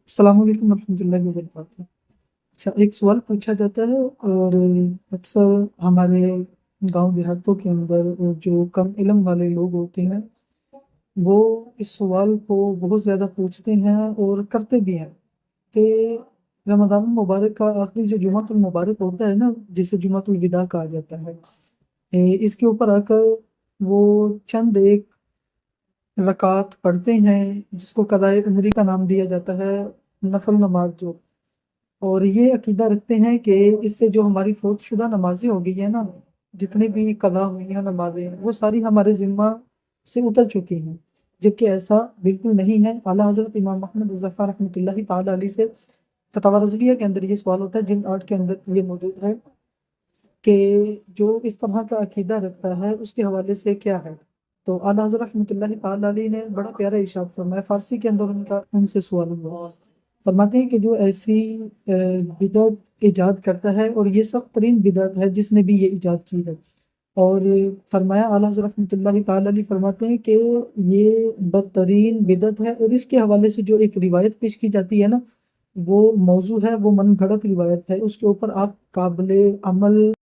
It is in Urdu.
السلام علیکم ورحمۃ اللہ وبرکاتہ۔ اچھا، ایک سوال پوچھا جاتا ہے اور اکثر ہمارے گاؤں دیہاتوں کے اندر جو کم علم والے لوگ ہوتے ہیں وہ اس سوال کو بہت زیادہ پوچھتے ہیں اور کرتے بھی ہیں کہ رمضان المبارک کا آخری جو جمعۃ المبارک ہوتا ہے نا، جسے جمعۃ الوداع کہا جاتا ہے، اس کے اوپر آ کر وہ چند ایک رکعت پڑھتے ہیں جس کو قضائے عمری کا نام دیا جاتا ہے، نفل نماز جو، اور یہ عقیدہ رکھتے ہیں کہ اس سے جو ہماری فوت شدہ نمازیں ہو گئی ہیں نا، جتنی بھی قضا ہوئی ہیں نمازیں، وہ ساری ہمارے ذمہ سے اتر چکی ہیں، جبکہ ایسا بالکل نہیں ہے۔ اعلیٰ حضرت امام محمد ظفر رحمۃ اللہ تعالیٰ علیہ سے فتاوی رضویہ کے اندر یہ سوال ہوتا ہے، جلد 8 کے اندر یہ موجود ہے کہ جو اس طرح کا عقیدہ رکھتا ہے اس کے حوالے سے کیا ہے۔ تو اعلیٰ حضرت رحمۃ اللہ تعالیٰ علیہ نے بڑا پیارا ارشاد فرمایا، فارسی کے اندر ان سے سوال ہوا، فرماتے ہیں کہ جو ایسی بدعت ایجاد کرتا ہے، اور یہ سخت ترین بدعت ہے جس نے بھی یہ ایجاد کی ہے، اور فرمایا اعلیٰ حضرت رحمۃ اللہ تعالیٰ علیہ فرماتے ہیں کہ یہ بدترین بدعت ہے، اور اس کے حوالے سے جو ایک روایت پیش کی جاتی ہے نا، وہ موضوع ہے، وہ من گھڑت روایت ہے، اس کے اوپر آپ قابل عمل